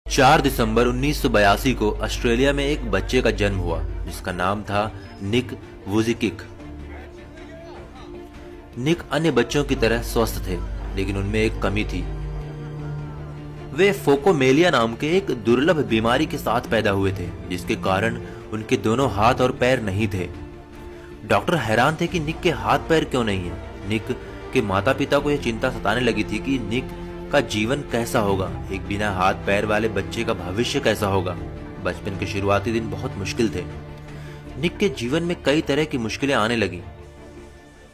4 दिसंबर 1982 को ऑस्ट्रेलिया में एक बच्चे का जन्म हुआ जिसका नाम था निक वुजिकिक। निक अन्य बच्चों की तरह स्वस्थ थे, लेकिन उनमें एक कमी थी। वे फोकोमेलिया नाम के एक दुर्लभ बीमारी के साथ पैदा हुए थे, जिसके कारण उनके दोनों हाथ और पैर नहीं थे। डॉक्टर हैरान थे कि निक के हाथ पैर क्यों नहीं है। निक के माता पिता को यह चिंता सताने लगी थी कि निक का जीवन कैसा होगा, एक बिना हाथ पैर वाले बच्चे का भविष्य कैसा होगा। बचपन के शुरुआती दिन बहुत मुश्किल थे। निक के जीवन में कई तरह की मुश्किलें आने लगी।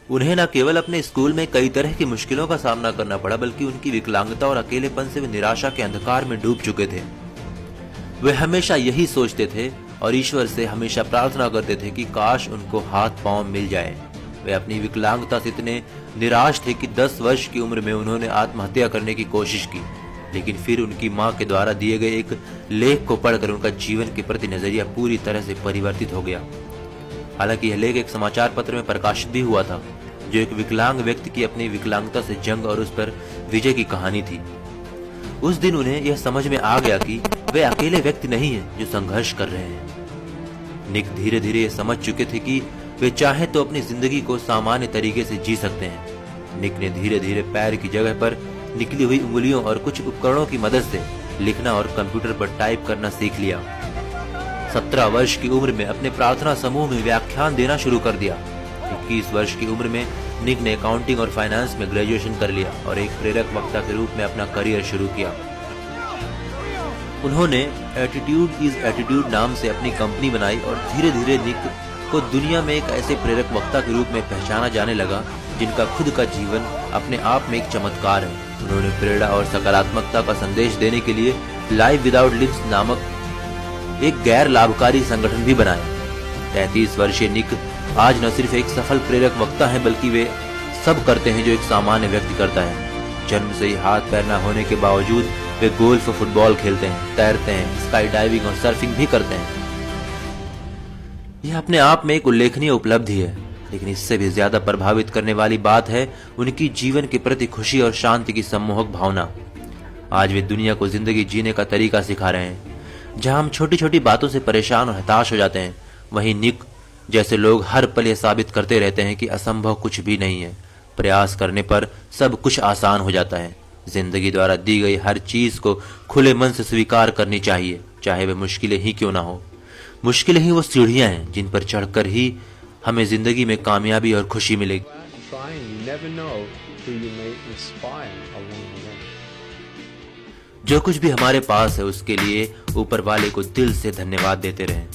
उन्हें न केवल अपने स्कूल में कई तरह की मुश्किलों का सामना करना पड़ा, बल्कि उनकी विकलांगता और अकेलेपन से वे निराशा के अंधकार में डूब चुके थे। वे हमेशा यही सोचते थे और ईश्वर से हमेशा प्रार्थना करते थे कि काश उनको हाथ पांव मिल जाए। वे अपनी विकलांगता से इतने निराश थे कि 10 वर्ष की उम्र में उन्होंने आत्महत्या करने की कोशिश की, लेकिन फिर उनकी मां के द्वारा दिए गए एक लेख को पढ़कर उनका जीवन के प्रति नजरिया पूरी तरह से परिवर्तित हो गया। हालांकि यह लेख एक समाचार पत्र में प्रकाशित भी हुआ था, जो एक विकलांग व्यक्ति की अपनी विकलांगता से जंग और उस पर विजय की कहानी थी। उस दिन उन्हें यह समझ में आ गया कि वे अकेले व्यक्ति नहीं हैं जो संघर्ष कर रहे हैं। निक धीरे धीरे ये समझ चुके थे कि वे चाहे तो अपनी जिंदगी को सामान्य तरीके से जी सकते हैं। निक ने धीरे धीरे पैर की जगह पर निकली हुई उंगलियों और कुछ उपकरणों की मदद से लिखना और कंप्यूटर पर टाइप करना सीख लिया। 17 वर्ष की उम्र में अपने प्रार्थना समूह में व्याख्यान देना शुरू कर दिया। 21 वर्ष की उम्र में निक ने अकाउंटिंग और फाइनेंस में ग्रेजुएशन कर लिया और एक प्रेरक वक्ता के रूप में अपना करियर शुरू किया। उन्होंने एटीट्यूड इज एटीट्यूड नाम से अपनी कंपनी बनाई और धीरे धीरे निक को दुनिया में एक ऐसे प्रेरक वक्ता के रूप में पहचाना जाने लगा जिनका खुद का जीवन अपने आप में एक चमत्कार है। उन्होंने प्रेरणा और सकारात्मकता का संदेश देने के लिए लाइफ विदाउट लिप्स नामक एक गैर लाभकारी संगठन भी बनाया। 33 वर्षीय निक आज न सिर्फ एक सफल प्रेरक वक्ता है, बल्कि वे सब करते हैं जो एक सामान्य व्यक्ति करता है। जन्म से ही हाथ पैर न होने के बावजूद वे गोल्फ और फुटबॉल खेलते हैं, तैरते हैं, स्काई डाइविंग और सर्फिंग भी करते हैं। यह अपने आप में एक उल्लेखनीय उपलब्धि है, लेकिन इससे भी ज्यादा प्रभावित करने वाली बात है उनकी जीवन के प्रति खुशी और शांति की सम्मोहक भावना। आज वे दुनिया को जिंदगी जीने का तरीका सिखा रहे हैं। जहां हम छोटी छोटी बातों से परेशान और हताश हो जाते हैं, वहीं निक जैसे लोग हर पल यह साबित करते रहते हैं कि असंभव कुछ भी नहीं है। प्रयास करने पर सब कुछ आसान हो जाता है। जिंदगी द्वारा दी गई हर चीज को खुले मन से स्वीकार करनी चाहिए, चाहे वह मुश्किलें ही क्यों ना हो। मुश्किलें ही वो सीढ़ियां हैं जिन पर चढ़कर ही हमें जिंदगी में कामयाबी और खुशी मिलेगी। जो कुछ भी हमारे पास है उसके लिए ऊपर वाले को दिल से धन्यवाद देते रहें।